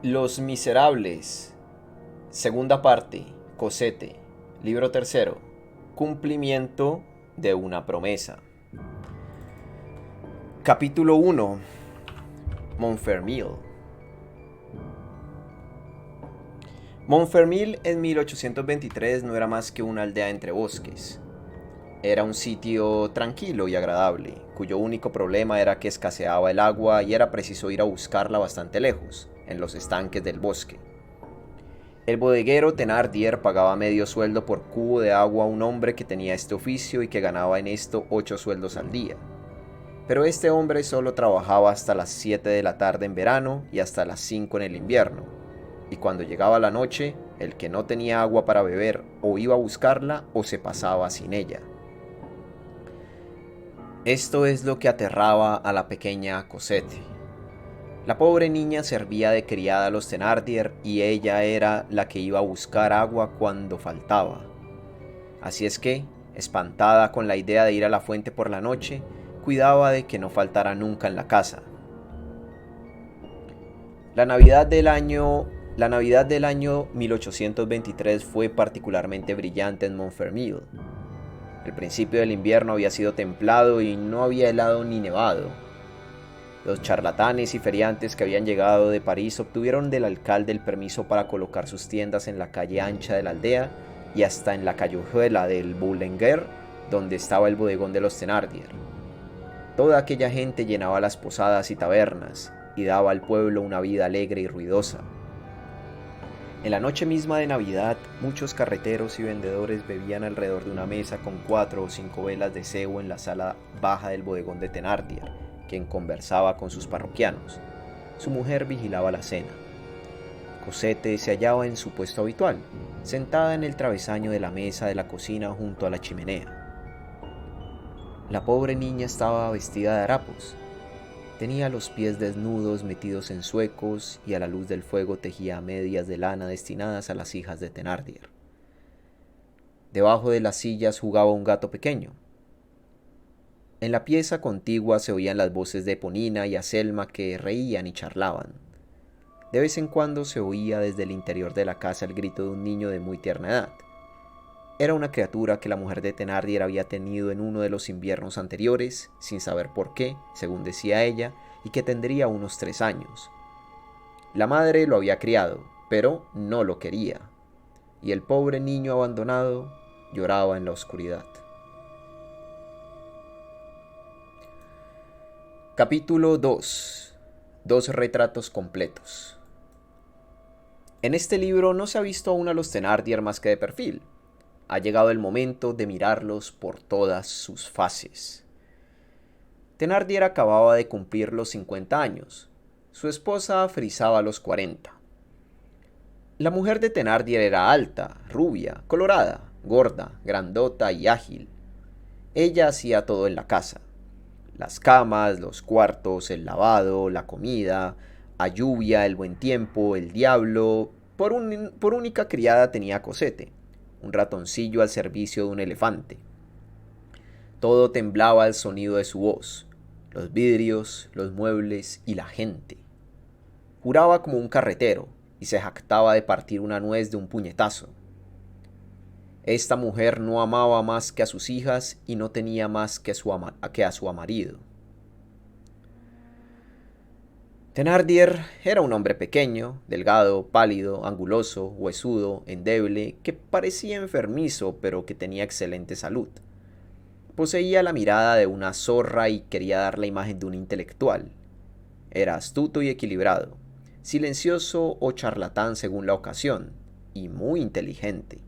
Los Miserables, segunda parte, Cosette, libro tercero, cumplimiento de una promesa. Capítulo 1. Montfermeil. Montfermeil en 1823 no era más que una aldea entre bosques. Era un sitio tranquilo y agradable, cuyo único problema era que escaseaba el agua y era preciso ir a buscarla bastante lejos, en los estanques del bosque. El bodeguero Thénardier pagaba medio sueldo por cubo de agua a un hombre que tenía este oficio y que ganaba en esto 8 sueldos al día. Pero este hombre solo trabajaba hasta las 7 de la tarde en verano y hasta las 5 en el invierno, y cuando llegaba la noche, el que no tenía agua para beber o iba a buscarla o se pasaba sin ella. Esto es lo que aterraba a la pequeña Cosette. La pobre niña servía de criada a los Thénardier y ella era la que iba a buscar agua cuando faltaba. Así es que, espantada con la idea de ir a la fuente por la noche, cuidaba de que no faltara nunca en la casa. La Navidad del año 1823 fue particularmente brillante en Montfermeil. El principio del invierno había sido templado y no había helado ni nevado. Los charlatanes y feriantes que habían llegado de París obtuvieron del alcalde el permiso para colocar sus tiendas en la calle ancha de la aldea y hasta en la callejuela del Boulanger, donde estaba el bodegón de los Thénardier. Toda aquella gente llenaba las posadas y tabernas y daba al pueblo una vida alegre y ruidosa. En la noche misma de Navidad, muchos carreteros y vendedores bebían alrededor de una mesa con 4 o 5 velas de cebo en la sala baja del bodegón de Thénardier, quien conversaba con sus parroquianos. Su mujer vigilaba la cena. Cosette se hallaba en su puesto habitual, sentada en el travesaño de la mesa de la cocina junto a la chimenea. La pobre niña estaba vestida de harapos. Tenía los pies desnudos metidos en zuecos y a la luz del fuego tejía medias de lana destinadas a las hijas de Thénardier. Debajo de las sillas jugaba un gato pequeño. En la pieza contigua se oían las voces de Eponina y Azelma que reían y charlaban. De vez en cuando se oía desde el interior de la casa el grito de un niño de muy tierna edad. Era una criatura que la mujer de Thénardier había tenido en uno de los inviernos anteriores, sin saber por qué, según decía ella, y que tendría unos 3 años. La madre lo había criado, pero no lo quería, y el pobre niño abandonado lloraba en la oscuridad. Capítulo 2. Dos retratos completos. En este libro no se ha visto aún a los Thénardier más que de perfil. Ha llegado el momento de mirarlos por todas sus fases. Thénardier acababa de cumplir los 50 años. Su esposa frisaba los 40. La mujer de Thénardier era alta, rubia, colorada, gorda, grandota y ágil. Ella hacía todo en la casa. Las camas, los cuartos, el lavado, la comida, a lluvia, el buen tiempo, el diablo. Por única criada tenía a Cosette, un ratoncillo al servicio de un elefante. Todo temblaba al sonido de su voz, los vidrios, los muebles y la gente. Juraba como un carretero y se jactaba de partir una nuez de un puñetazo. Esta mujer no amaba más que a sus hijas y no tenía más que a su marido. Thénardier era un hombre pequeño, delgado, pálido, anguloso, huesudo, endeble, que parecía enfermizo pero que tenía excelente salud. Poseía la mirada de una zorra y quería dar la imagen de un intelectual. Era astuto y equilibrado, silencioso o charlatán según la ocasión, y muy inteligente.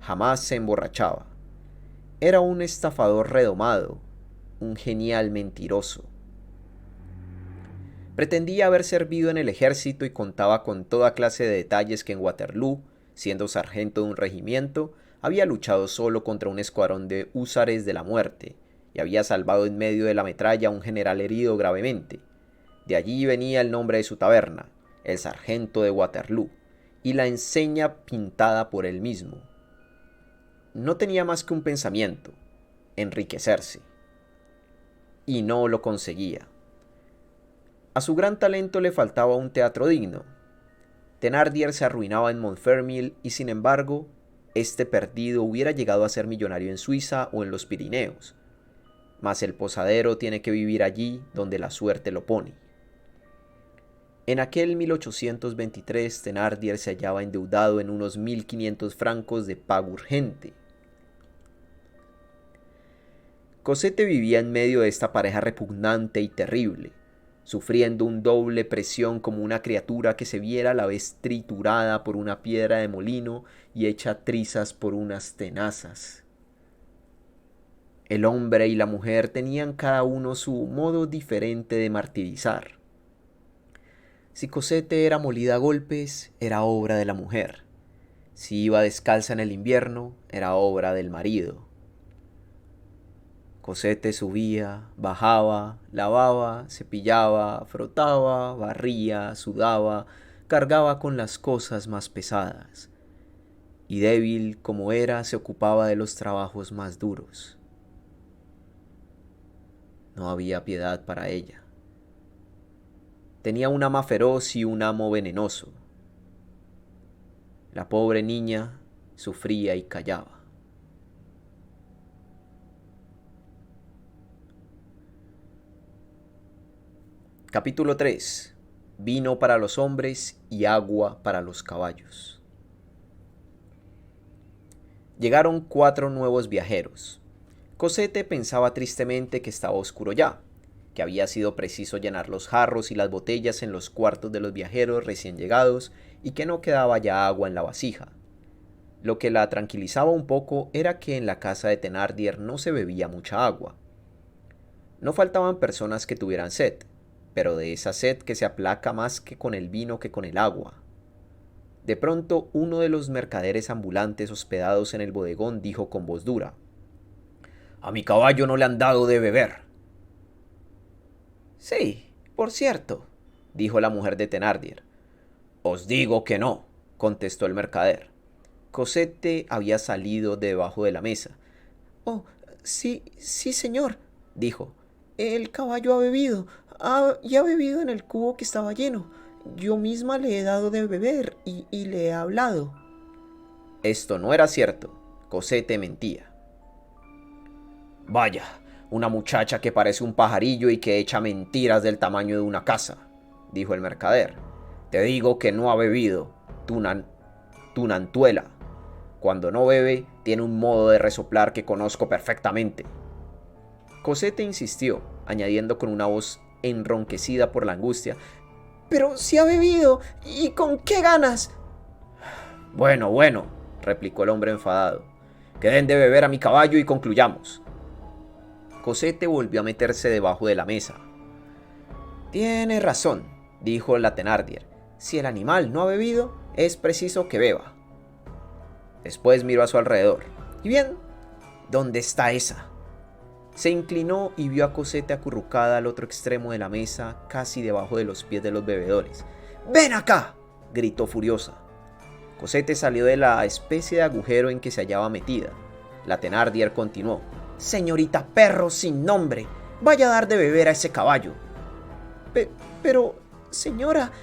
Jamás se emborrachaba. Era un estafador redomado, un genial mentiroso. Pretendía haber servido en el ejército y contaba con toda clase de detalles que en Waterloo, siendo sargento de un regimiento, había luchado solo contra un escuadrón de húsares de la muerte y había salvado en medio de la metralla a un general herido gravemente. De allí venía el nombre de su taberna, el sargento de Waterloo, y la enseña pintada por él mismo. No tenía más que un pensamiento: enriquecerse. Y no lo conseguía. A su gran talento le faltaba un teatro digno, Thénardier se arruinaba en Montfermeil y sin embargo, este perdido hubiera llegado a ser millonario en Suiza o en los Pirineos. Mas el posadero tiene que vivir allí donde la suerte lo pone. En aquel 1823 Thénardier se hallaba endeudado en unos 1.500 francos de pago urgente. Cosette vivía en medio de esta pareja repugnante y terrible, sufriendo un doble presión como una criatura que se viera a la vez triturada por una piedra de molino y hecha trizas por unas tenazas. El hombre y la mujer tenían cada uno su modo diferente de martirizar. Si Cosette era molida a golpes, era obra de la mujer. Si iba descalza en el invierno, era obra del marido. Cosette subía, bajaba, lavaba, cepillaba, frotaba, barría, sudaba, cargaba con las cosas más pesadas. Y débil como era, se ocupaba de los trabajos más duros. No había piedad para ella. Tenía un ama feroz y un amo venenoso. La pobre niña sufría y callaba. Capítulo 3. Vino para los hombres y agua para los caballos. Llegaron 4 nuevos viajeros. Cosette pensaba tristemente que estaba oscuro ya, que había sido preciso llenar los jarros y las botellas en los cuartos de los viajeros recién llegados y que no quedaba ya agua en la vasija. Lo que la tranquilizaba un poco era que en la casa de Thénardier no se bebía mucha agua. No faltaban personas que tuvieran sed, pero de esa sed que se aplaca más que con el vino que con el agua. De pronto uno de los mercaderes ambulantes hospedados en el bodegón dijo con voz dura: «A mi caballo no le han dado de beber». «Sí, por cierto», dijo la mujer de Thénardier. «Os digo que no», contestó el mercader. Cosette había salido de debajo de la mesa. «Oh, sí, sí, señor», dijo. «El caballo ha bebido, y ha bebido en el cubo que estaba lleno. Yo misma le he dado de beber y le he hablado». Esto no era cierto. Cosette mentía. «Vaya, una muchacha que parece un pajarillo y que echa mentiras del tamaño de una casa», dijo el mercader. «Te digo que no ha bebido, tunantuela. Cuando no bebe, tiene un modo de resoplar que conozco perfectamente». Cosette insistió, añadiendo con una voz enronquecida por la angustia: «Pero si ha bebido, ¿y con qué ganas?». Bueno, replicó el hombre enfadado. «Que den de beber a mi caballo y concluyamos». Cosette volvió a meterse debajo de la mesa. «Tiene razón», dijo la Thénardier. «Si el animal no ha bebido, es preciso que beba». Después miró a su alrededor. «¿Y bien? ¿Dónde está esa?». Se inclinó y vio a Cosette acurrucada al otro extremo de la mesa, casi debajo de los pies de los bebedores. «¡Ven acá!», gritó furiosa. Cosette salió de la especie de agujero en que se hallaba metida. La Thénardier continuó: «Señorita perro sin nombre, vaya a dar de beber a ese caballo». Pero, señora»,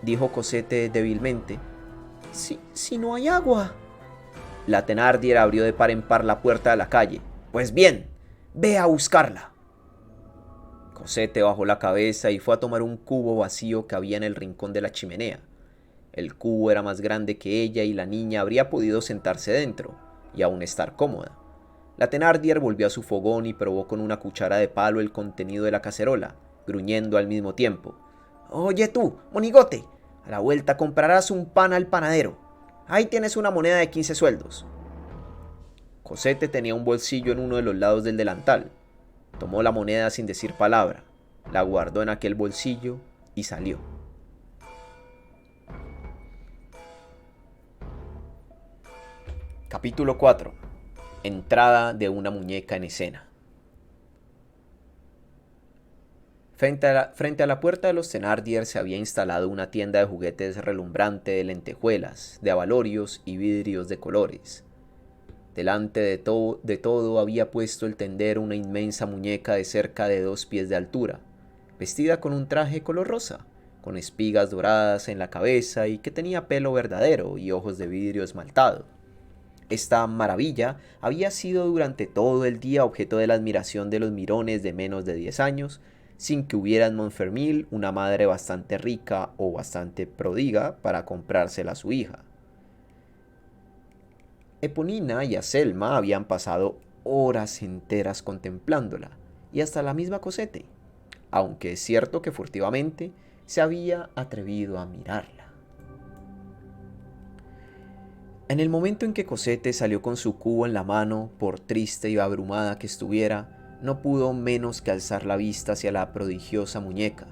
dijo Cosette débilmente, si no hay agua». La Thénardier abrió de par en par la puerta de la calle. «Pues bien, ve a buscarla». Cosette bajó la cabeza y fue a tomar un cubo vacío que había en el rincón de la chimenea. El cubo era más grande que ella y la niña habría podido sentarse dentro y aún estar cómoda. La Thénardier volvió a su fogón y probó con una cuchara de palo el contenido de la cacerola, gruñendo al mismo tiempo: «Oye tú, monigote, a la vuelta comprarás un pan al panadero. Ahí tienes una moneda de 15 sueldos». Cosette tenía un bolsillo en uno de los lados del delantal. Tomó la moneda sin decir palabra, la guardó en aquel bolsillo y salió. Capítulo 4. Entrada de una muñeca en escena. Frente a la puerta de los Thénardier se había instalado una tienda de juguetes relumbrante de lentejuelas, de abalorios y vidrios de colores. Delante de todo había puesto el tendero una inmensa muñeca de cerca de 2 pies de altura, vestida con un traje color rosa, con espigas doradas en la cabeza y que tenía pelo verdadero y ojos de vidrio esmaltado. Esta maravilla había sido durante todo el día objeto de la admiración de los mirones de menos de 10 años, sin que hubiera en Montfermeil una madre bastante rica o bastante pródiga para comprársela a su hija. Eponina y Azelma habían pasado horas enteras contemplándola, y hasta la misma Cosette, aunque es cierto que furtivamente se había atrevido a mirarla. En el momento en que Cosette salió con su cubo en la mano, por triste y abrumada que estuviera, no pudo menos que alzar la vista hacia la prodigiosa muñeca,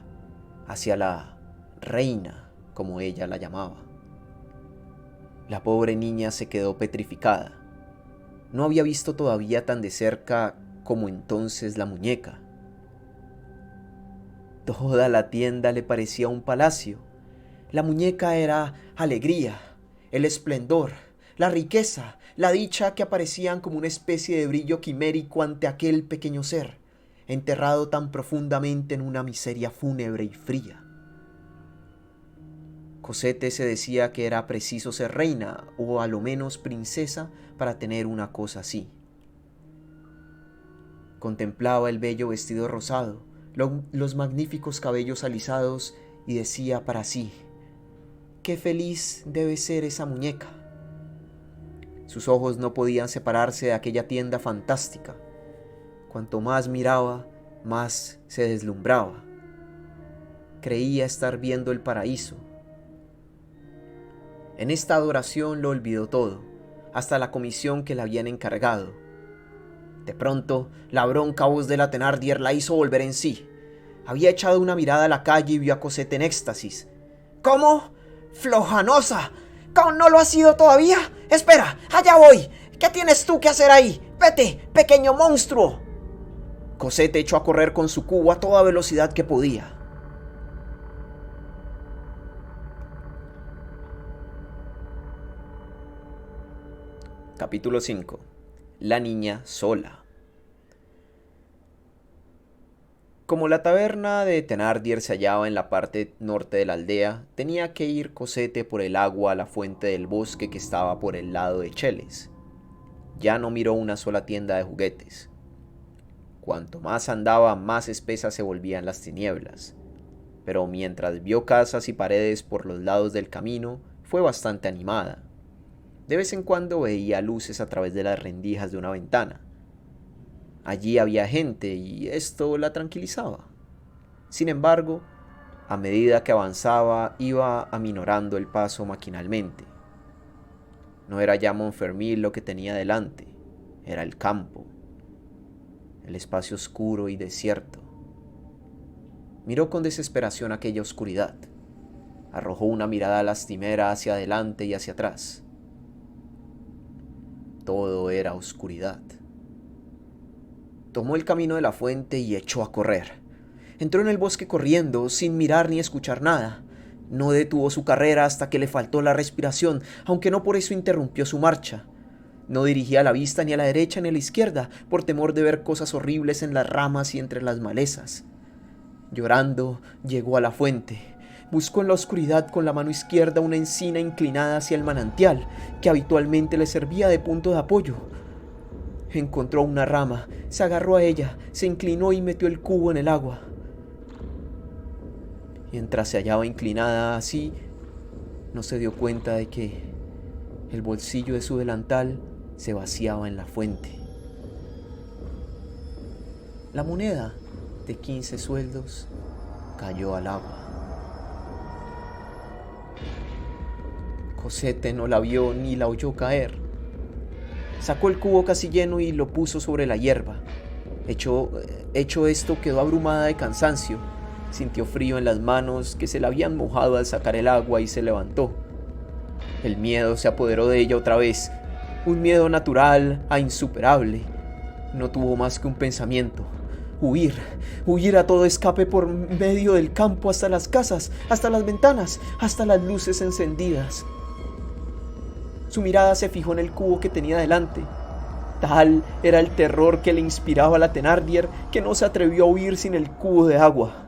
hacia la reina, como ella la llamaba. La pobre niña se quedó petrificada. No había visto todavía tan de cerca como entonces la muñeca. Toda la tienda le parecía un palacio. La muñeca era alegría, el esplendor, la riqueza, la dicha que aparecían como una especie de brillo quimérico ante aquel pequeño ser, enterrado tan profundamente en una miseria fúnebre y fría. Cosette se decía que era preciso ser reina o a lo menos princesa para tener una cosa así. Contemplaba el bello vestido rosado, los magníficos cabellos alisados y decía para sí: ¡qué feliz debe ser esa muñeca! Sus ojos no podían separarse de aquella tienda fantástica. Cuanto más miraba, más se deslumbraba. Creía estar viendo el paraíso. En esta adoración lo olvidó todo, hasta la comisión que le habían encargado. De pronto, la bronca voz de la Thénardier la hizo volver en sí. Había echado una mirada a la calle y vio a Cosette en éxtasis. ¿Cómo? ¡Flojanosa! ¿Cómo no lo has sido todavía? ¡Espera! ¡Allá voy! ¿Qué tienes tú que hacer ahí? ¡Vete, pequeño monstruo! Cosette echó a correr con su cubo a toda velocidad que podía. Capítulo 5. La niña sola. Como la taberna de Thénardier se hallaba en la parte norte de la aldea, tenía que ir Cosette por el agua a la fuente del bosque que estaba por el lado de Cheles. Ya no miró una sola tienda de juguetes. Cuanto más andaba, más espesas se volvían las tinieblas. Pero mientras vio casas y paredes por los lados del camino, fue bastante animada. De vez en cuando veía luces a través de las rendijas de una ventana. Allí había gente y esto la tranquilizaba. Sin embargo, a medida que avanzaba, iba aminorando el paso maquinalmente. No era ya Montfermeil lo que tenía delante, era el campo, el espacio oscuro y desierto. Miró con desesperación aquella oscuridad. Arrojó una mirada lastimera hacia adelante y hacia atrás. Todo era oscuridad. Tomó el camino de la fuente y echó a correr. Entró en el bosque corriendo, sin mirar ni escuchar nada. No detuvo su carrera hasta que le faltó la respiración, aunque no por eso interrumpió su marcha. No dirigía la vista ni a la derecha ni a la izquierda, por temor de ver cosas horribles en las ramas y entre las malezas. Llorando, llegó a la fuente. Buscó en la oscuridad con la mano izquierda una encina inclinada hacia el manantial, que habitualmente le servía de punto de apoyo. Encontró una rama, se agarró a ella, se inclinó y metió el cubo en el agua. Mientras se hallaba inclinada así, no se dio cuenta de que el bolsillo de su delantal se vaciaba en la fuente. La moneda de 15 sueldos cayó al agua. Cosette no la vio ni la oyó caer. Sacó el cubo casi lleno y lo puso sobre la hierba. Hecho esto, quedó abrumada de cansancio. Sintió frío en las manos que se le habían mojado al sacar el agua y se levantó. El miedo se apoderó de ella otra vez, un miedo natural e insuperable. No tuvo más que un pensamiento: huir a todo escape por medio del campo hasta las casas, hasta las ventanas, hasta las luces encendidas. Su mirada se fijó en el cubo que tenía delante. Tal era el terror que le inspiraba a la Thénardier que no se atrevió a huir sin el cubo de agua.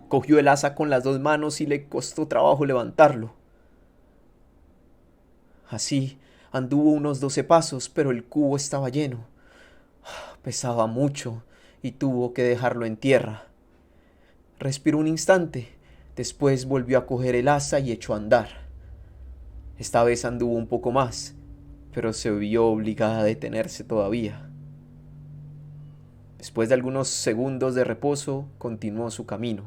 Cogió el asa con las dos manos y le costó trabajo levantarlo. Así anduvo unos 12 pasos, pero el cubo estaba lleno. Pesaba mucho y tuvo que dejarlo en tierra. Respiró un instante, después volvió a coger el asa y echó a andar. Esta vez anduvo un poco más, pero se vio obligada a detenerse todavía. Después de algunos segundos de reposo, continuó su camino.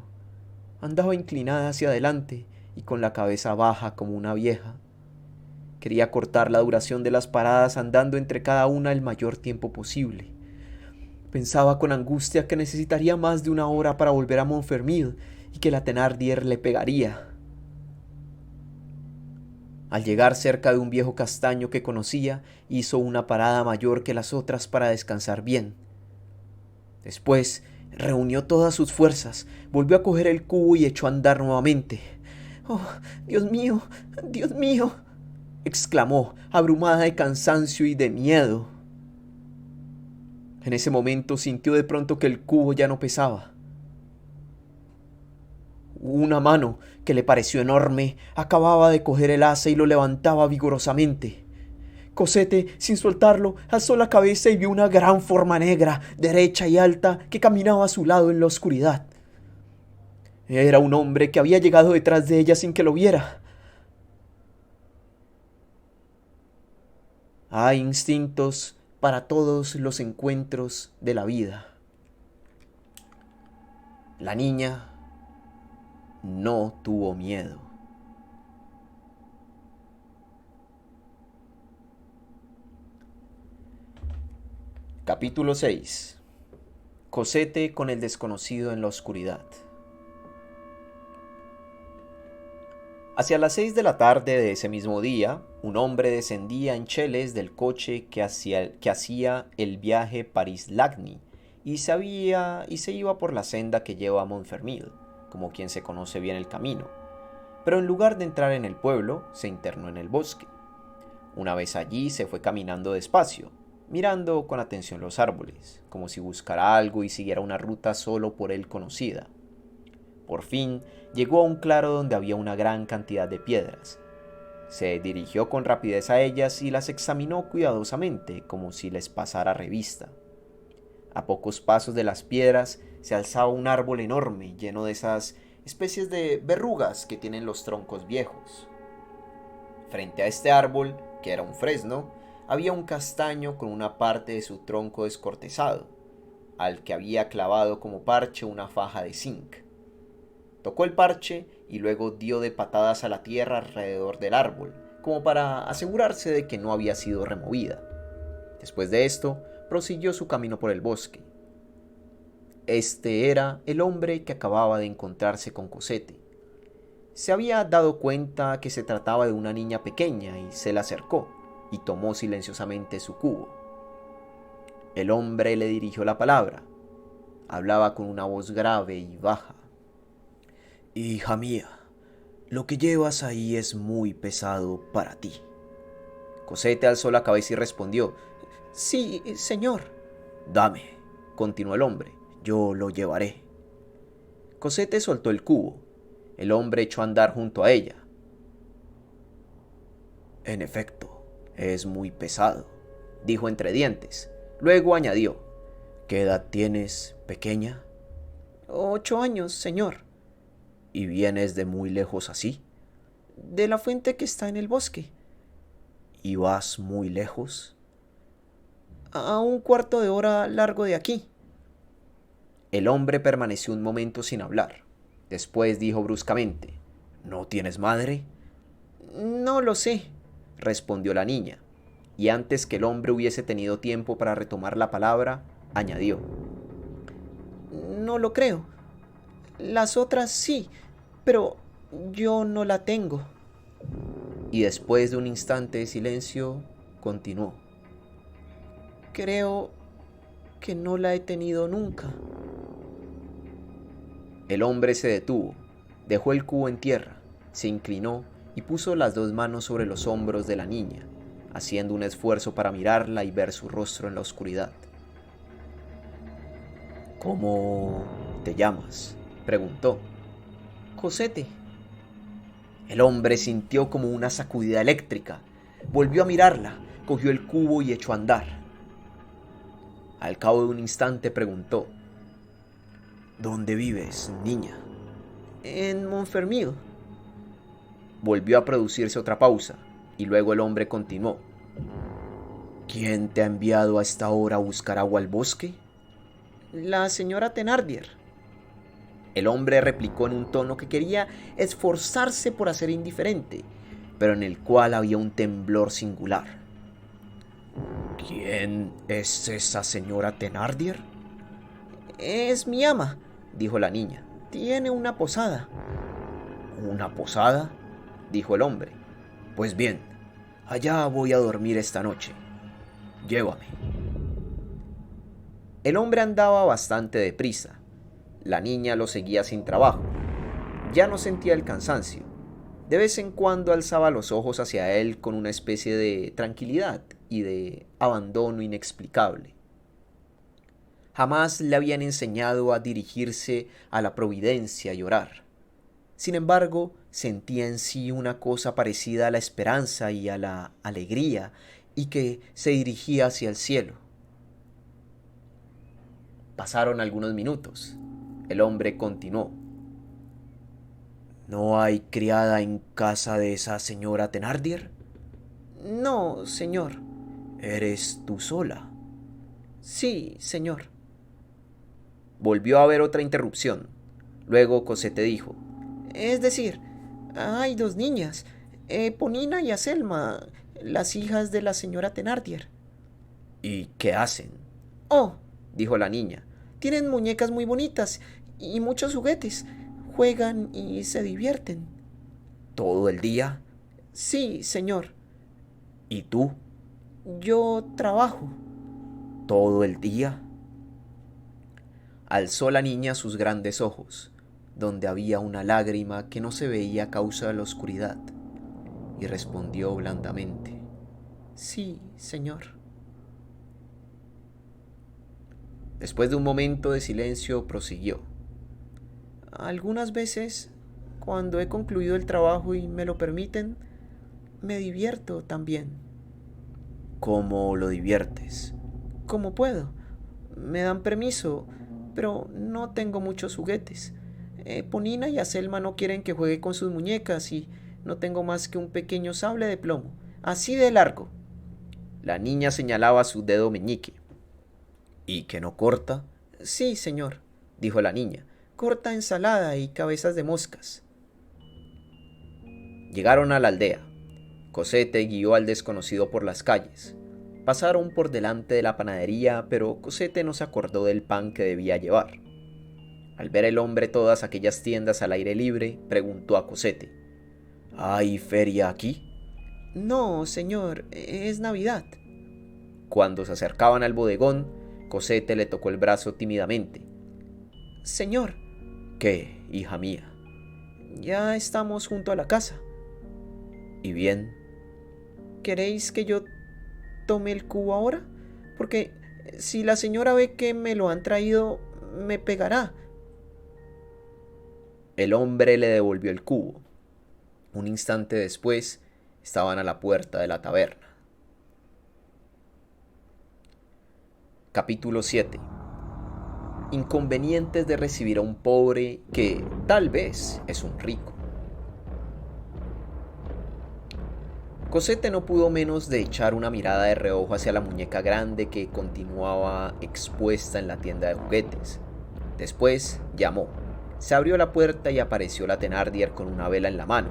Andaba inclinada hacia adelante y con la cabeza baja como una vieja. Quería cortar la duración de las paradas andando entre cada una el mayor tiempo posible. Pensaba con angustia que necesitaría más de 1 hora para volver a Montfermeil y que la Thénardier le pegaría. Al llegar cerca de un viejo castaño que conocía, hizo una parada mayor que las otras para descansar bien. Después reunió todas sus fuerzas, volvió a coger el cubo y echó a andar nuevamente. ¡Oh, Dios mío! ¡Dios mío!, exclamó, abrumada de cansancio y de miedo. En ese momento sintió de pronto que el cubo ya no pesaba. Una mano, que le pareció enorme, acababa de coger el asa y lo levantaba vigorosamente. Cosette, sin soltarlo, alzó la cabeza y vio una gran forma negra, derecha y alta, que caminaba a su lado en la oscuridad. Era un hombre que había llegado detrás de ella sin que lo viera. Hay instintos para todos los encuentros de la vida. La niña no tuvo miedo. Capítulo 6. Cosette con el desconocido en la oscuridad. Hacia las 6 de la tarde de ese mismo día, un hombre descendía en cheles del coche que hacía el viaje París-Lagny y se iba por la senda que lleva a Montfermeil, como quien se conoce bien el camino. Pero en lugar de entrar en el pueblo, se internó en el bosque. Una vez allí se fue caminando despacio, mirando con atención los árboles, como si buscara algo y siguiera una ruta solo por él conocida. Por fin llegó a un claro donde había una gran cantidad de piedras. Se dirigió con rapidez a ellas y las examinó cuidadosamente, como si les pasara revista. A pocos pasos de las piedras se alzaba un árbol enorme, lleno de esas especies de verrugas que tienen los troncos viejos. Frente a este árbol, que era un fresno, había un castaño con una parte de su tronco descortezado, al que había clavado como parche una faja de zinc. Tocó el parche y luego dio de patadas a la tierra alrededor del árbol, como para asegurarse de que no había sido removida. Después de esto, prosiguió su camino por el bosque. Este era el hombre que acababa de encontrarse con Cosette. Se había dado cuenta que se trataba de una niña pequeña y se le acercó y tomó silenciosamente su cubo. El hombre le dirigió la palabra. Hablaba con una voz grave y baja. «Hija mía, lo que llevas ahí es muy pesado para ti». Cosette alzó la cabeza y respondió: «Sí, señor». «Dame», continuó el hombre, «yo lo llevaré». Cosette soltó el cubo. El hombre echó a andar junto a ella. «En efecto, es muy pesado», dijo entre dientes. Luego añadió: «¿Qué edad tienes, pequeña?» «8 años, señor». «¿Y vienes de muy lejos así?» «De la fuente que está en el bosque». «¿Y vas muy lejos?» «A 1/4 de hora largo de aquí». El hombre permaneció un momento sin hablar. Después dijo bruscamente: «¿No tienes madre?» «No lo sé», respondió la niña, y antes que el hombre hubiese tenido tiempo para retomar la palabra, añadió: «No lo creo. Las otras sí, pero yo no la tengo». Y después de un instante de silencio, continuó: «Creo que no la he tenido nunca». El hombre se detuvo, dejó el cubo en tierra, se inclinó y puso las 2 manos sobre los hombros de la niña, haciendo un esfuerzo para mirarla y ver su rostro en la oscuridad. «¿Cómo te llamas?», preguntó. Cosette. El hombre sintió como una sacudida eléctrica. Volvió a mirarla, cogió el cubo y echó a andar. Al cabo de un instante preguntó: ¿Dónde vives, niña? En Montfermeil. Volvió a producirse otra pausa, y luego el hombre continuó: ¿Quién te ha enviado a esta hora a buscar agua al bosque? La señora Thénardier. El hombre replicó en un tono que quería esforzarse por hacer indiferente, pero en el cual había un temblor singular. ¿Quién es esa señora Thénardier? Es mi ama, dijo la niña. Tiene una posada. ¿Una posada?, dijo el hombre. Pues bien, allá voy a dormir esta noche. Llévame. El hombre andaba bastante deprisa. La niña lo seguía sin trabajo. Ya no sentía el cansancio. De vez en cuando alzaba los ojos hacia él con una especie de tranquilidad y de abandono inexplicable. Jamás le habían enseñado a dirigirse a la providencia y orar. Sin embargo, sentía en sí una cosa parecida a la esperanza y a la alegría, y que se dirigía hacia el cielo. Pasaron algunos minutos. El hombre continuó: ¿No hay criada en casa de esa señora Thénardier? No, señor. ¿Eres tú sola? Sí, señor. Volvió a haber otra interrupción. Luego Cosette dijo: Es decir, hay dos niñas, Eponina y Azelma, las hijas de la señora Thénardier. ¿Y qué hacen? Oh, dijo la niña, tienen muñecas muy bonitas y muchos juguetes. Juegan y se divierten. ¿Todo el día? Sí, señor. ¿Y tú? Yo trabajo. ¿Todo el día? Alzó la niña sus grandes ojos, donde había una lágrima que no se veía a causa de la oscuridad, y respondió blandamente: Sí, señor. Después de un momento de silencio, prosiguió: Algunas veces, cuando he concluido el trabajo y me lo permiten, me divierto también. ¿Cómo lo diviertes? Como puedo. Me dan permiso, pero no tengo muchos juguetes. Ponina y Azelma no quieren que juegue con sus muñecas y no tengo más que un pequeño sable de plomo, así de largo. La niña señalaba su dedo meñique. ¿Y que no corta? Sí, señor, dijo la niña. Corta ensalada y cabezas de moscas. Llegaron a la aldea. Cosette guió al desconocido por las calles. Pasaron por delante de la panadería, pero Cosette no se acordó del pan que debía llevar. Al ver el hombre todas aquellas tiendas al aire libre, preguntó a Cosette: ¿Hay feria aquí? No, señor, es Navidad. Cuando se acercaban al bodegón, Cosette le tocó el brazo tímidamente. Señor. ¿Qué, hija mía? Ya estamos junto a la casa. ¿Y bien? ¿Queréis que yo tome el cubo ahora? Porque si la señora ve que me lo han traído, me pegará. El hombre le devolvió el cubo. Un instante después, estaban a la puerta de la taberna. Capítulo 7. Inconvenientes de recibir a un pobre que tal vez es un rico. Cosette no pudo menos de echar una mirada de reojo hacia la muñeca grande que continuaba expuesta en la tienda de juguetes. Después llamó. Se abrió la puerta y apareció la Thénardier con una vela en la mano.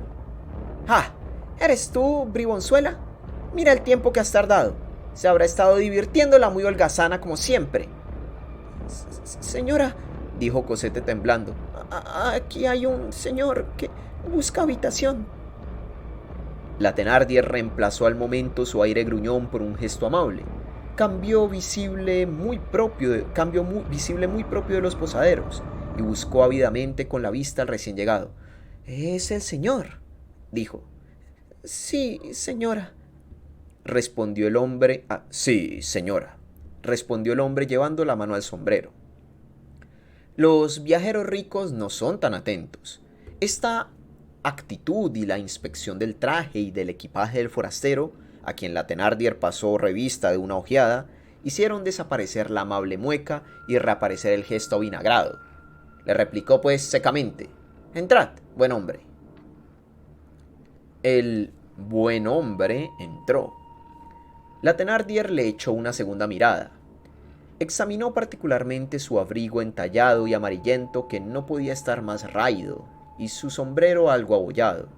¡Ah! ¿Eres tú, bribonzuela? Mira el tiempo que has tardado. Se habrá estado divirtiéndola muy holgazana como siempre. Señora, dijo Cosette temblando, aquí hay un señor que busca habitación. La Thénardier reemplazó al momento su aire gruñón por un gesto amable. Cambio visible muy propio de los posaderos, y buscó ávidamente con la vista al recién llegado. «Es el señor», dijo. «Sí, señora», respondió el hombre. «Sí, señora», respondió el hombre llevando la mano al sombrero. Los viajeros ricos no son tan atentos. Esta actitud y la inspección del traje y del equipaje del forastero, a quien la Thénardier pasó revista de una ojeada, hicieron desaparecer la amable mueca y reaparecer el gesto avinagrado. Le replicó pues secamente: «Entrad, buen hombre». El buen hombre entró. La Thénardier le echó una segunda mirada. Examinó particularmente su abrigo entallado y amarillento, que no podía estar más raído, y su sombrero algo abollado,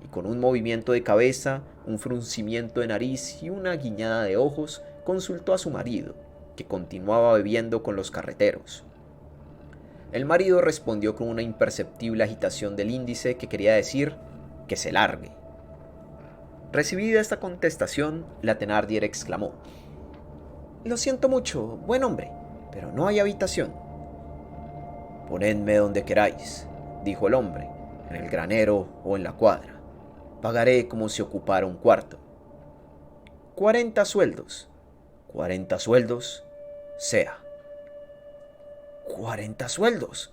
y con un movimiento de cabeza, un fruncimiento de nariz y una guiñada de ojos, consultó a su marido, que continuaba bebiendo con los carreteros. El marido respondió con una imperceptible agitación del índice, que quería decir que se largue. Recibida esta contestación, la Thénardier exclamó: «Lo siento mucho, buen hombre, pero no hay habitación». «Ponedme donde queráis», dijo el hombre, «en el granero o en la cuadra. Pagaré como si ocupara un cuarto». «40 sueldos». «40 sueldos, sea». «40 sueldos»,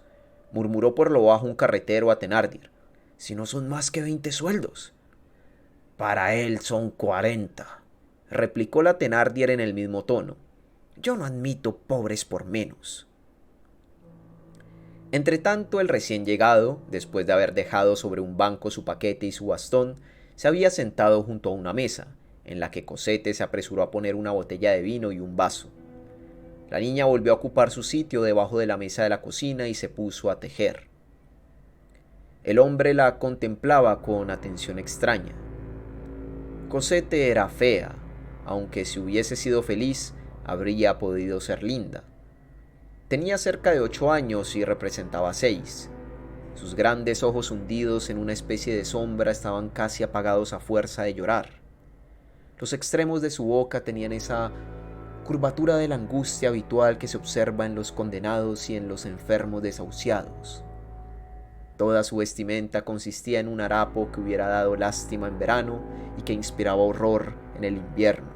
murmuró por lo bajo un carretero a Thénardier, «si no son más que 20 sueldos». «Para él son 40», replicó la Thénardier en el mismo tono. «Yo no admito pobres por menos». Entretanto, el recién llegado, después de haber dejado sobre un banco su paquete y su bastón, se había sentado junto a una mesa, en la que Cosette se apresuró a poner una botella de vino y un vaso. La niña volvió a ocupar su sitio debajo de la mesa de la cocina y se puso a tejer. El hombre la contemplaba con atención extraña. Cosette era fea, aunque si hubiese sido feliz, habría podido ser linda. Tenía cerca de 8 años y representaba 6. Sus grandes ojos hundidos en una especie de sombra estaban casi apagados a fuerza de llorar. Los extremos de su boca tenían esa curvatura de la angustia habitual que se observa en los condenados y en los enfermos desahuciados. Toda su vestimenta consistía en un harapo que hubiera dado lástima en verano y que inspiraba horror en el invierno.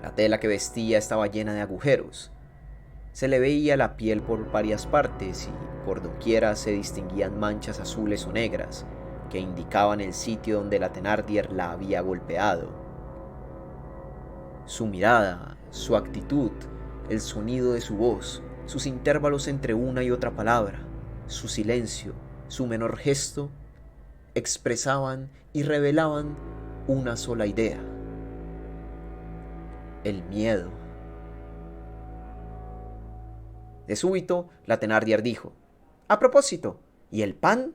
La tela que vestía estaba llena de agujeros. Se le veía la piel por varias partes y por doquiera se distinguían manchas azules o negras que indicaban el sitio donde la Thénardier la había golpeado. Su mirada, su actitud, el sonido de su voz, sus intervalos entre una y otra palabra, su silencio, su menor gesto, expresaban y revelaban una sola idea: el miedo. De súbito, la Thénardier dijo: «A propósito, ¿y el pan?».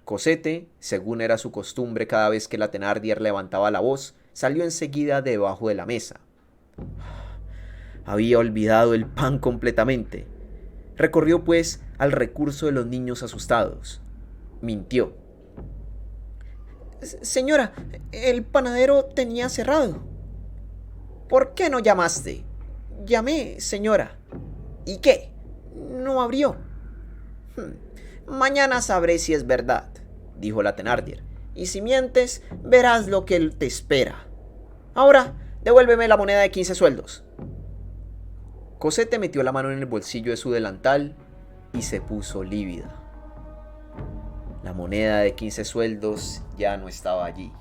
Cosette, según era su costumbre cada vez que la Thénardier levantaba la voz, salió enseguida debajo de la mesa. Había olvidado el pan completamente. Recorrió pues al recurso de los niños asustados. Mintió: «Señora, el panadero tenía cerrado». «¿Por qué no llamaste?». «Llamé, señora». «¿Y qué? No abrió». «Mañana sabré si es verdad», dijo la Thénardier, «y si mientes, verás lo que te espera. Ahora, devuélveme la moneda de 15 sueldos». Cosette metió la mano en el bolsillo de su delantal y se puso lívida. La moneda de 15 sueldos ya no estaba allí.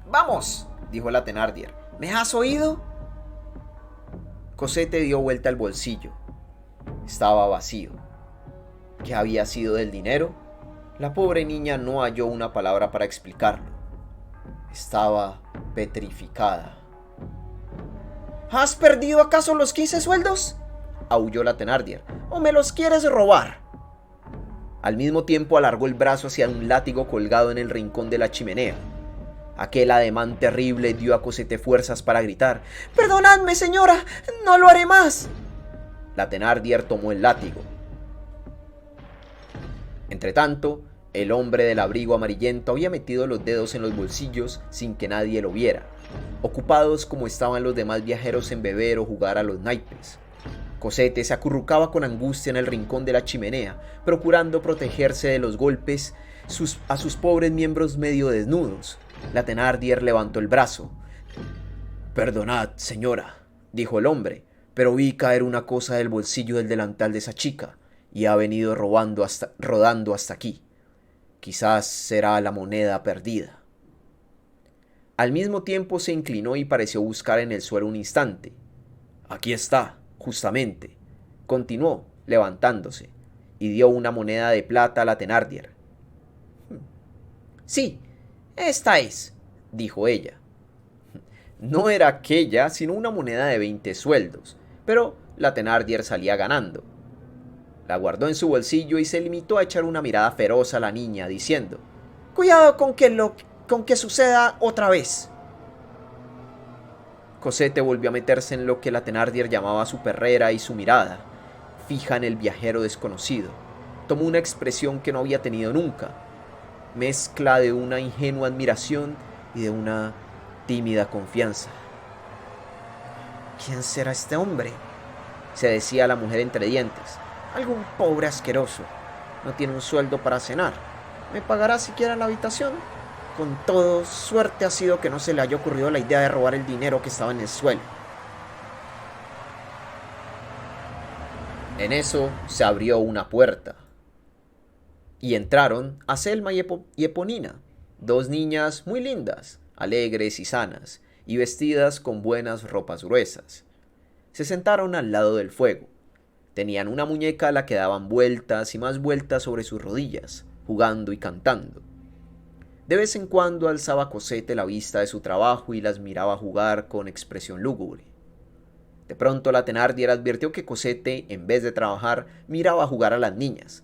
«Vamos», dijo la Thénardier, «¿me has oído?». Cosette dio vuelta al bolsillo. Estaba vacío. ¿Qué había sido del dinero? La pobre niña no halló una palabra para explicarlo. Estaba petrificada. «¿Has perdido acaso los 15 sueldos?», aulló la Thénardier, «¿o me los quieres robar?». Al mismo tiempo alargó el brazo hacia un látigo colgado en el rincón de la chimenea. Aquel ademán terrible dio a Cosette fuerzas para gritar: «¡Perdonadme, señora! ¡No lo haré más!». La Thénardier tomó el látigo. Entretanto, el hombre del abrigo amarillento había metido los dedos en los bolsillos sin que nadie lo viera, ocupados como estaban los demás viajeros en beber o jugar a los naipes. Cosette se acurrucaba con angustia en el rincón de la chimenea, procurando protegerse de los golpes a sus pobres miembros medio desnudos. La Thénardier levantó el brazo. «Perdonad, señora», dijo el hombre, «pero vi caer una cosa del bolsillo del delantal de esa chica, y ha venido rodando hasta aquí. Quizás será la moneda perdida. Al mismo tiempo se inclinó y pareció buscar en el suelo un instante. Aquí está, justamente, continuó, levantándose, y dio una moneda de plata a la Thénardier. Sí, esta es, dijo ella. No era aquella, sino una moneda de 20 sueldos, pero la Thénardier salía ganando. La guardó en su bolsillo y se limitó a echar una mirada feroz a la niña, diciendo: «Cuidado con que suceda otra vez». Cosette volvió a meterse en lo que la Thénardier llamaba su perrera, y su mirada, fija en el viajero desconocido, tomó una expresión que no había tenido nunca, mezcla de una ingenua admiración y de una tímida confianza. «¿Quién será este hombre?», se decía la mujer entre dientes. «Algún pobre asqueroso. No tiene un sueldo para cenar. ¿Me pagará siquiera la habitación? Con todo, suerte ha sido que no se le haya ocurrido la idea de robar el dinero que estaba en el suelo». En eso se abrió una puerta y entraron Azelma y Eponina, dos niñas muy lindas, alegres y sanas, y vestidas con buenas ropas gruesas. Se sentaron al lado del fuego. Tenían una muñeca a la que daban vueltas y más vueltas sobre sus rodillas, jugando y cantando. De vez en cuando alzaba Cosette la vista de su trabajo y las miraba jugar con expresión lúgubre. De pronto la Thénardier advirtió que Cosette, en vez de trabajar, miraba jugar a las niñas.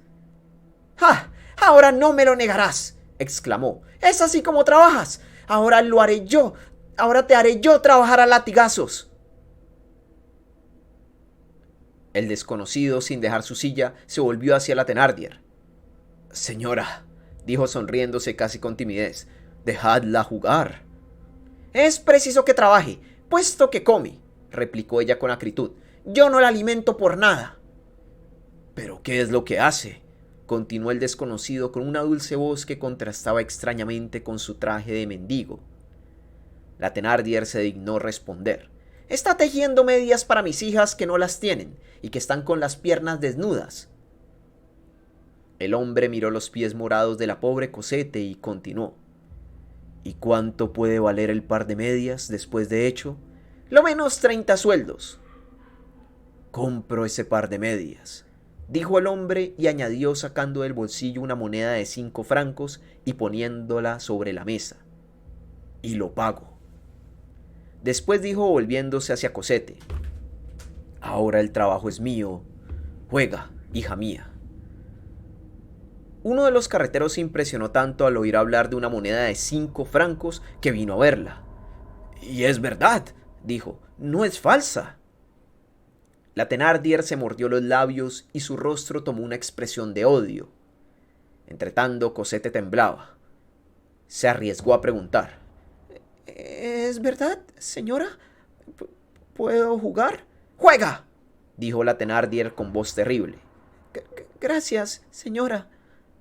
«¡Ah! Ahora no me lo negarás», exclamó. «Es así como trabajas. Ahora lo haré yo. Ahora te haré yo trabajar a latigazos». El desconocido, sin dejar su silla, se volvió hacia la Thénardier. «Señora», dijo sonriéndose casi con timidez, «dejadla jugar». «Es preciso que trabaje, puesto que come», replicó ella con acritud. «Yo no la alimento por nada». «¿Pero qué es lo que hace?», continuó el desconocido con una dulce voz que contrastaba extrañamente con su traje de mendigo. La Thénardier se dignó responder. «Está tejiendo medias para mis hijas que no las tienen y que están con las piernas desnudas». El hombre miró los pies morados de la pobre Cosette y continuó. «¿Y cuánto puede valer el par de medias después de hecho?» «Lo menos 30 sueldos». «Compro ese par de medias», dijo el hombre, y añadió sacando del bolsillo una moneda de 5 francos y poniéndola sobre la mesa. «Y lo pago». Después dijo, volviéndose hacia Cosette: «Ahora el trabajo es mío. Juega, hija mía». Uno de los carreteros se impresionó tanto al oír hablar de una moneda de 5 francos que vino a verla. «Y es verdad», dijo, «no es falsa». La Thénardier se mordió los labios y su rostro tomó una expresión de odio. Entretanto, Cosette temblaba. Se arriesgó a preguntar: «¿Es verdad, señora? ¿Puedo jugar?» «¡Juega!», dijo la Thénardier con voz terrible. «Gracias, señora»,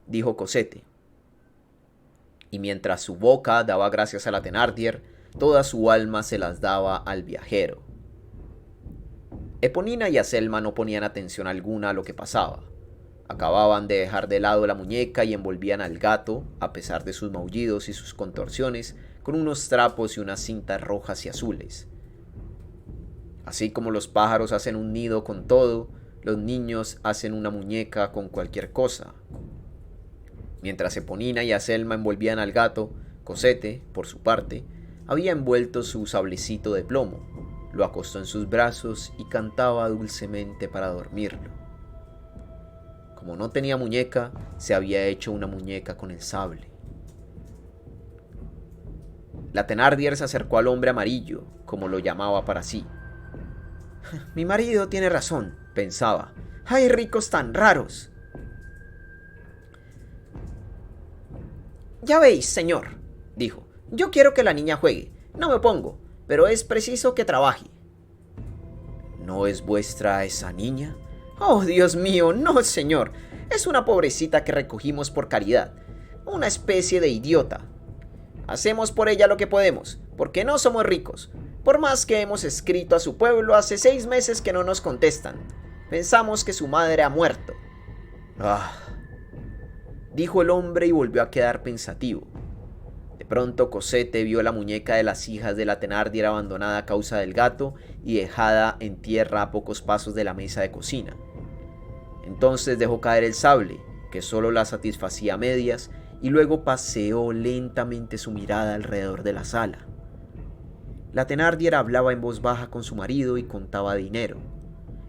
dijo Cosette. Y mientras su boca daba gracias a la Thénardier, toda su alma se las daba al viajero. Eponina y Azelma no ponían atención alguna a lo que pasaba. Acababan de dejar de lado la muñeca y envolvían al gato, a pesar de sus maullidos y sus contorsiones, con unos trapos y unas cintas rojas y azules. Así como los pájaros hacen un nido con todo, los niños hacen una muñeca con cualquier cosa. Mientras Eponina y Azelma envolvían al gato, Cosette, por su parte, había envuelto su sablecito de plomo, lo acostó en sus brazos y cantaba dulcemente para dormirlo. Como no tenía muñeca, se había hecho una muñeca con el sable. La Thénardier se acercó al hombre amarillo, como lo llamaba para sí. «Mi marido tiene razón», pensaba. «Hay ricos tan raros». «Ya veis, señor», dijo, «yo quiero que la niña juegue. No me opongo, pero es preciso que trabaje». «¿No es vuestra esa niña?» «Oh, Dios mío, no, señor. Es una pobrecita que recogimos por caridad. Una especie de idiota. Hacemos por ella lo que podemos, porque no somos ricos. Por más que hemos escrito a su pueblo, hace 6 meses que no nos contestan. Pensamos que su madre ha muerto». Ah, dijo el hombre y volvió a quedar pensativo. De pronto Cosette vio la muñeca de las hijas de la Thénardier abandonada a causa del gato y dejada en tierra a pocos pasos de la mesa de cocina. Entonces dejó caer el sable, que solo la satisfacía a medias, y luego paseó lentamente su mirada alrededor de la sala. La Thénardier hablaba en voz baja con su marido y contaba dinero.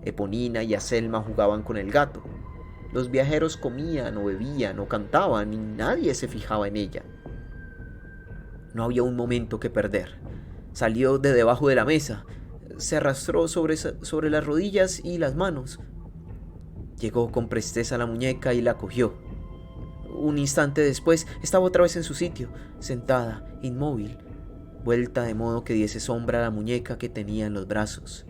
Eponina y Azelma jugaban con el gato. Los viajeros comían o bebían o cantaban y nadie se fijaba en ella. No había un momento que perder. Salió de debajo de la mesa, se arrastró sobre las rodillas y las manos. Llegó con presteza a la muñeca y la cogió. Un instante después estaba otra vez en su sitio, sentada, inmóvil, vuelta de modo que diese sombra a la muñeca que tenía en los brazos.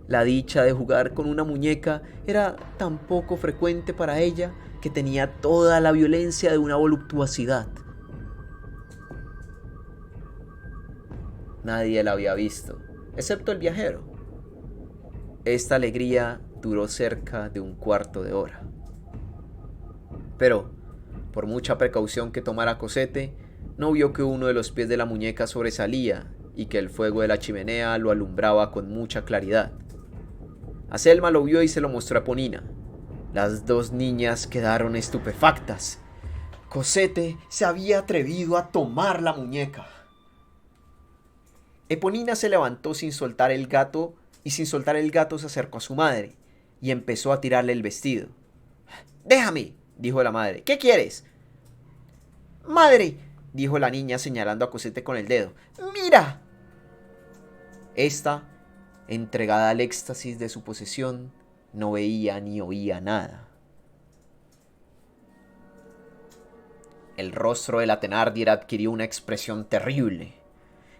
La dicha de jugar con una muñeca era tan poco frecuente para ella que tenía toda la violencia de una voluptuosidad. Nadie la había visto, excepto el viajero. Esta alegría duró cerca de un cuarto de hora. Pero, por mucha precaución que tomara Cosette, no vio que uno de los pies de la muñeca sobresalía y que el fuego de la chimenea lo alumbraba con mucha claridad. Azelma lo vio y se lo mostró a Eponina. Las dos niñas quedaron estupefactas. Cosette se había atrevido a tomar la muñeca. Eponina se levantó sin soltar el gato y sin soltar el gato se acercó a su madre y empezó a tirarle el vestido. «Déjame», dijo la madre. «¿Qué quieres?» «Madre», dijo la niña señalando a Cosette con el dedo. «¡Mira!». Esta, entregada al éxtasis de su posesión, no veía ni oía nada. El rostro de la Thénardier adquirió una expresión terrible.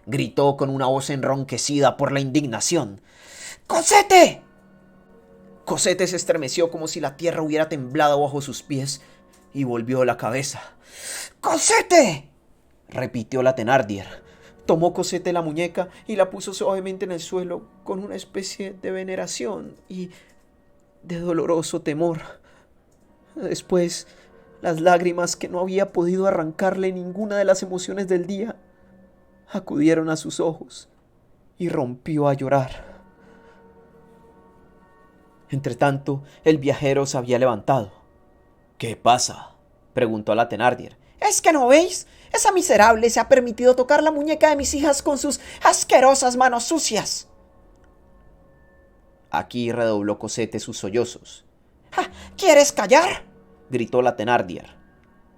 Gritó con una voz enronquecida por la indignación. «¡Cosette!». Cosette se estremeció como si la tierra hubiera temblado bajo sus pies y volvió la cabeza. «¡Cosette!», repitió la Thénardier. Tomó Cosette la muñeca y la puso suavemente en el suelo con una especie de veneración y de doloroso temor. Después, las lágrimas que no había podido arrancarle ninguna de las emociones del día acudieron a sus ojos y rompió a llorar. Entretanto, el viajero se había levantado. «¿Qué pasa?», preguntó a la Thénardier. «¿Es que no veis? Esa miserable se ha permitido tocar la muñeca de mis hijas con sus asquerosas manos sucias». Aquí redobló Cosette sus sollozos. «¿Quieres callar?», gritó la Thénardier.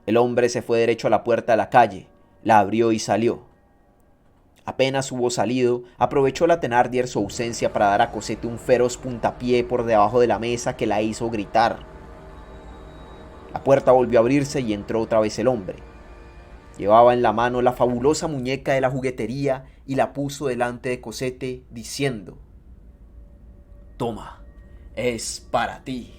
El hombre se fue derecho a la puerta de la calle, la abrió y salió. Apenas hubo salido, aprovechó la Thénardier su ausencia para dar a Cosette un feroz puntapié por debajo de la mesa que la hizo gritar. La puerta volvió a abrirse y entró otra vez el hombre. Llevaba en la mano la fabulosa muñeca de la juguetería y la puso delante de Cosette diciendo: «Toma, es para ti».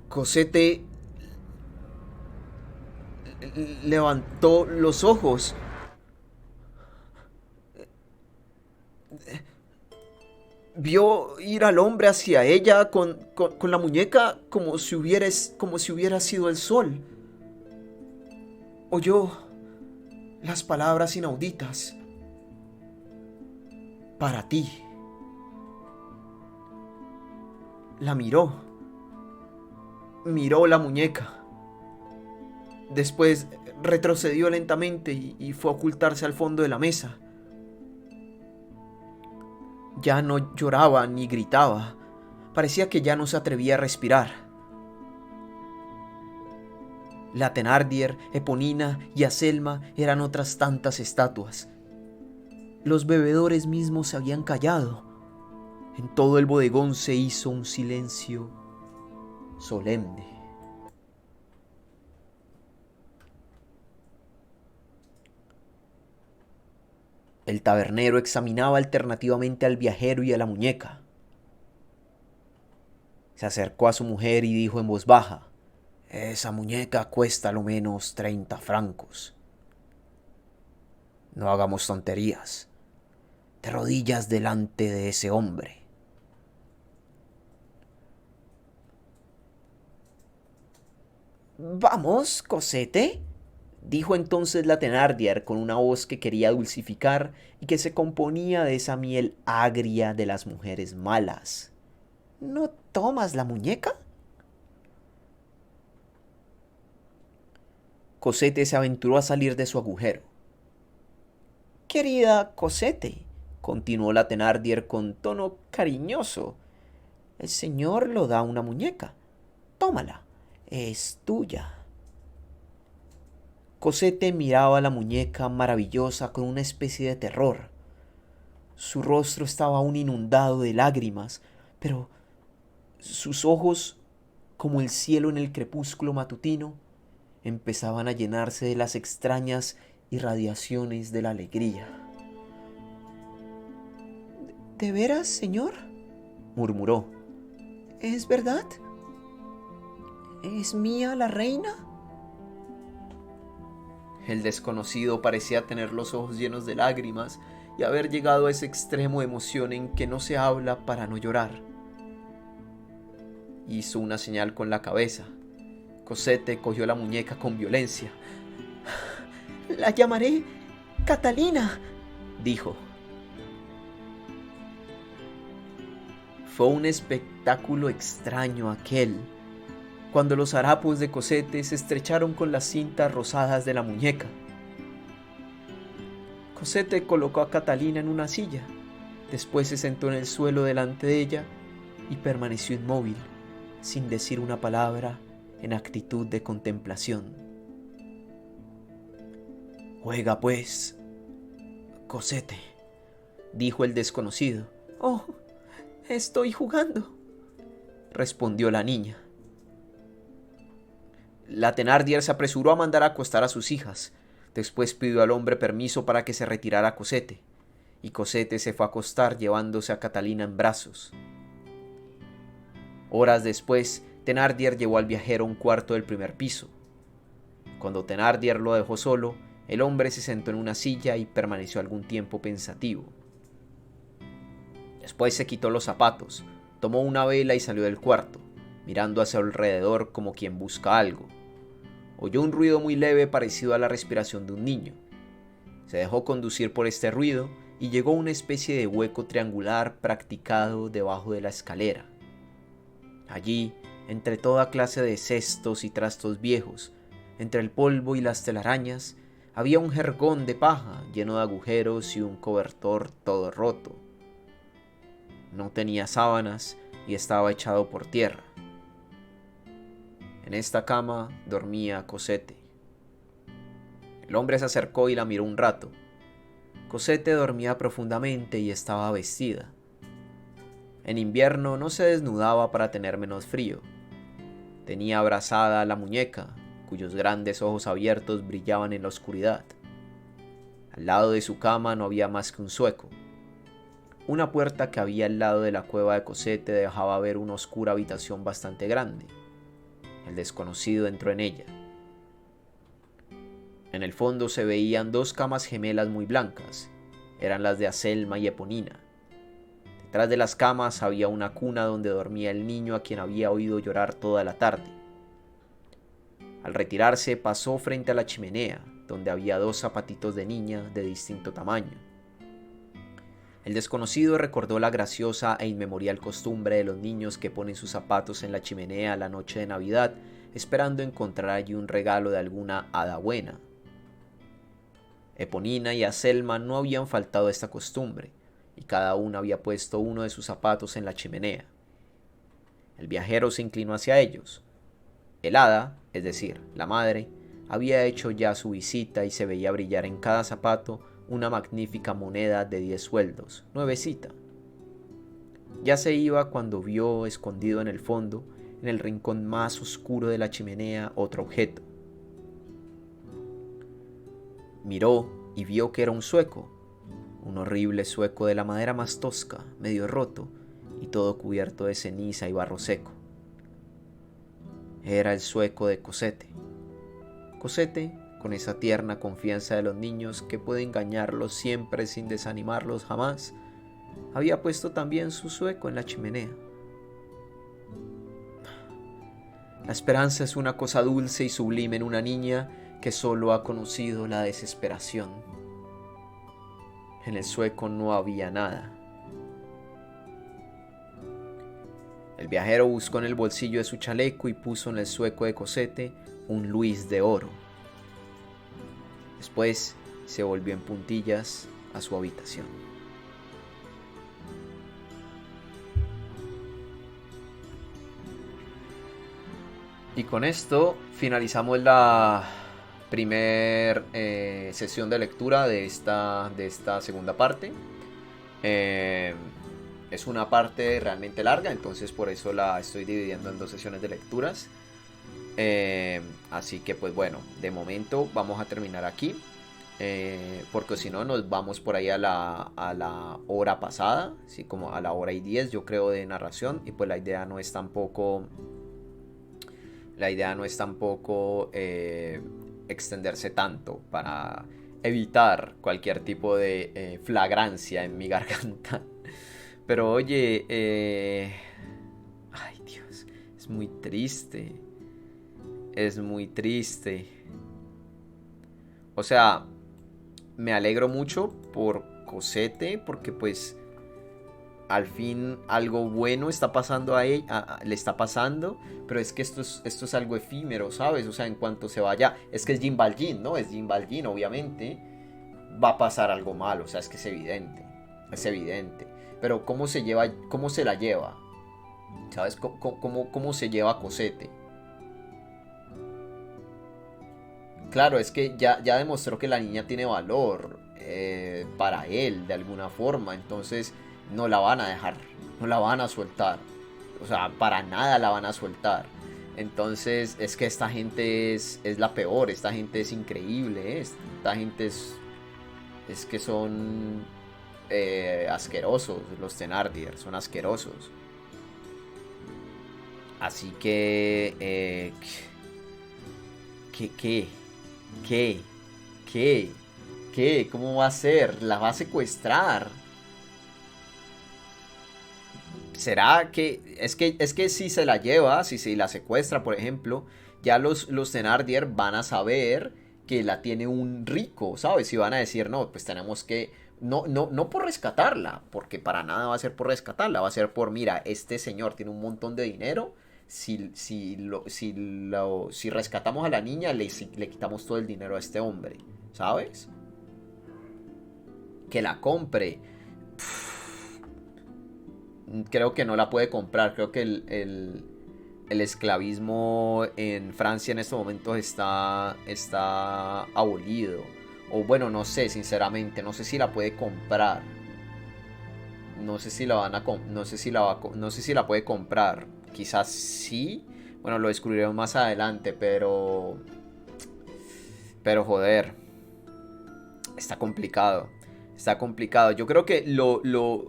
Cosette levantó los ojos. Vio ir al hombre hacia ella con la muñeca como si hubiera sido el sol. Oyó las palabras inauditas: «Para ti». La miró la muñeca. Después retrocedió lentamente y fue a ocultarse al fondo de la mesa. Ya no lloraba ni gritaba. Parecía que ya no se atrevía a respirar. La Thénardier, Eponina y Azelma eran otras tantas estatuas. Los bebedores mismos se habían callado. En todo el bodegón se hizo un silencio solemne. El tabernero examinaba alternativamente al viajero y a la muñeca. Se acercó a su mujer y dijo en voz baja: «Esa muñeca cuesta a lo menos 30 francos. No hagamos tonterías. de rodillas delante de ese hombre. Vamos, Cosette, dijo entonces la Thénardier con una voz que quería dulcificar y que se componía de esa miel agria de las mujeres malas. ¿No tomas la muñeca? Cosette se aventuró a salir de su agujero. Querida Cosette, continuó la Thénardier con tono cariñoso, el señor lo da una muñeca. Tómala, es tuya. Cosette miraba la muñeca maravillosa con una especie de terror. Su rostro estaba aún inundado de lágrimas, pero sus ojos, como el cielo en el crepúsculo matutino, empezaban a llenarse de las extrañas irradiaciones de la alegría. ¿De veras, señor?, murmuró. ¿Es verdad? ¿Es mía la reina? El desconocido parecía tener los ojos llenos de lágrimas y haber llegado a ese extremo de emoción en que no se habla para no llorar. Hizo una señal con la cabeza. Cosette cogió la muñeca con violencia. «La llamaré Catalina», dijo. Fue un espectáculo extraño aquel, cuando los harapos de Cosette se estrecharon con las cintas rosadas de la muñeca. Cosette colocó a Catalina en una silla, después se sentó en el suelo delante de ella y permaneció inmóvil, sin decir una palabra, en actitud de contemplación. «Juega, pues, Cosette», dijo el desconocido. «Oh, estoy jugando», respondió la niña. La Thénardier se apresuró a mandar a acostar a sus hijas. Después pidió al hombre permiso para que se retirara a Cosette, y Cosette se fue a acostar llevándose a Catalina en brazos. Horas después, Thénardier llevó al viajero a un cuarto del primer piso. Cuando Thénardier lo dejó solo, el hombre se sentó en una silla y permaneció algún tiempo pensativo. Después se quitó los zapatos, tomó una vela y salió del cuarto, mirando hacia alrededor como quien busca algo. Oyó un ruido muy leve parecido a la respiración de un niño. Se dejó conducir por este ruido y llegó a una especie de hueco triangular practicado debajo de la escalera. Allí, entre toda clase de cestos y trastos viejos, entre el polvo y las telarañas, había un jergón de paja lleno de agujeros y un cobertor todo roto. No tenía sábanas y estaba echado por tierra. En esta cama dormía Cosette. El hombre se acercó y la miró un rato. Cosette dormía profundamente y estaba vestida. En invierno no se desnudaba para tener menos frío. Tenía abrazada a la muñeca, cuyos grandes ojos abiertos brillaban en la oscuridad. Al lado de su cama no había más que un zueco. Una puerta que había al lado de la cueva de Cosette dejaba ver una oscura habitación bastante grande. El desconocido entró en ella. En el fondo se veían dos camas gemelas muy blancas. Eran las de Azelma y Eponina. Detrás de las camas había una cuna donde dormía el niño a quien había oído llorar toda la tarde. Al retirarse pasó frente a la chimenea, donde había dos zapatitos de niña de distinto tamaño. El desconocido recordó la graciosa e inmemorial costumbre de los niños que ponen sus zapatos en la chimenea la noche de Navidad, esperando encontrar allí un regalo de alguna hada buena. Eponina y Azelma no habían faltado a esta costumbre, y cada una había puesto uno de sus zapatos en la chimenea. El viajero se inclinó hacia ellos. El hada, es decir, la madre, había hecho ya su visita y se veía brillar en cada zapato una magnífica moneda de 10 sueldos, nuevecita. Ya se iba cuando vio escondido en el fondo, en el rincón más oscuro de la chimenea, otro objeto. Miró y vio que era un zueco, un horrible zueco de la madera más tosca, medio roto y todo cubierto de ceniza y barro seco. Era el zueco de Cosette. Cosette con esa tierna confianza de los niños que puede engañarlos siempre sin desanimarlos jamás, había puesto también su zueco en la chimenea. La esperanza es una cosa dulce y sublime en una niña que solo ha conocido la desesperación. En el zueco no había nada. El viajero buscó en el bolsillo de su chaleco y puso en el zueco de Cosette un luis de oro. Después se volvió en puntillas a su habitación. Y con esto finalizamos la primer sesión de lectura de esta segunda parte. Es una parte realmente larga, entonces por eso la estoy dividiendo en 2 sesiones de lecturas. Así que pues bueno, de momento vamos a terminar aquí. Porque si no nos vamos por ahí a la hora pasada, así como a la hora y 10 yo creo de narración. Y pues la idea no es tampoco extenderse tanto para evitar cualquier tipo de flagrancia en mi garganta. Pero oye, ay Dios, es muy triste. Es muy triste. O sea, me alegro mucho por Cosette, porque pues al fin algo bueno está pasando a ella, le está pasando, pero es que esto es algo efímero, ¿sabes? O sea, en cuanto se vaya, es que es Jean Valjean, ¿no? Es Jean Valjean, obviamente va a pasar algo malo, o sea, es que es evidente. Pero ¿cómo se la lleva? ¿Sabes? ¿Cómo se lleva a Cosette? Claro, es que ya demostró que la niña tiene valor para él, de alguna forma. Entonces no la van a dejar, no la van a soltar. O sea, para nada la van a soltar. Entonces es que esta gente es la peor, esta gente es increíble. Esta gente es que son asquerosos, los Thénardier, son asquerosos. Así que... ¿Qué? ¿Cómo va a ser? ¿La va a secuestrar? ¿Será que... Es que si se la lleva, si se la secuestra, por ejemplo, ya los Thénardier van a saber que la tiene un rico, ¿sabes? Y van a decir, no, pues tenemos que... No por rescatarla, porque para nada va a ser por rescatarla, va a ser por, mira, este señor tiene un montón de dinero. Si rescatamos a la niña, le quitamos todo el dinero a este hombre, ¿sabes? Que la compre. Creo que no la puede comprar. Creo que el esclavismo en Francia en estos momentos está abolido. O bueno, no sé, sinceramente, no sé si la puede comprar. No sé si no sé si la puede comprar. Quizás sí. Bueno, lo descubriremos más adelante, pero joder, está complicado. Está complicado. Yo creo que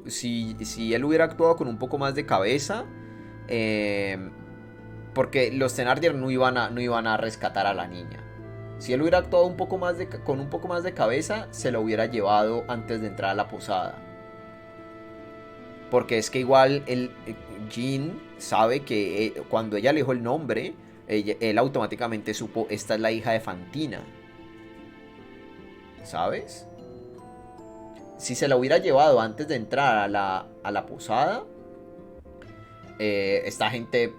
si él hubiera actuado con un poco más de cabeza, porque los Thénardier no iban a rescatar a la niña. Si él hubiera actuado con un poco más de cabeza, se lo hubiera llevado antes de entrar a la posada. Porque es que igual Jean sabe que cuando ella le dijo el nombre, él automáticamente supo, esta es la hija de Fantina. ¿Sabes? Si se la hubiera llevado antes de entrar a la posada, esta gente,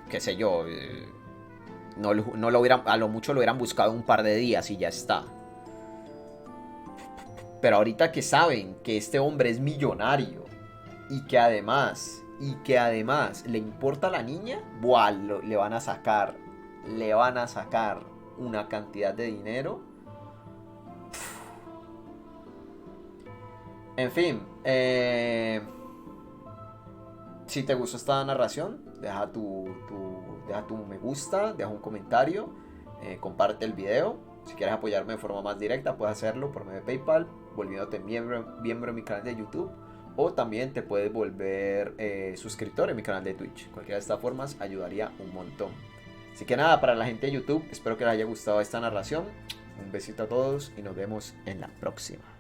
qué sé yo, no lo hubieran, a lo mucho lo hubieran buscado un par de días y ya está. Pero ahorita que saben que este hombre es millonario y que además le importa a la niña, ¡buah! Le van a sacar una cantidad de dinero. En fin, si te gustó esta narración, deja tu me gusta, deja un comentario, comparte el video. Si quieres apoyarme de forma más directa, puedes hacerlo por medio de PayPal, volviéndote miembro en mi canal de YouTube, o también te puedes volver suscriptor en mi canal de Twitch. Cualquiera de estas formas ayudaría un montón. Así que nada, para la gente de YouTube, espero que les haya gustado esta narración. Un besito a todos y nos vemos en la próxima.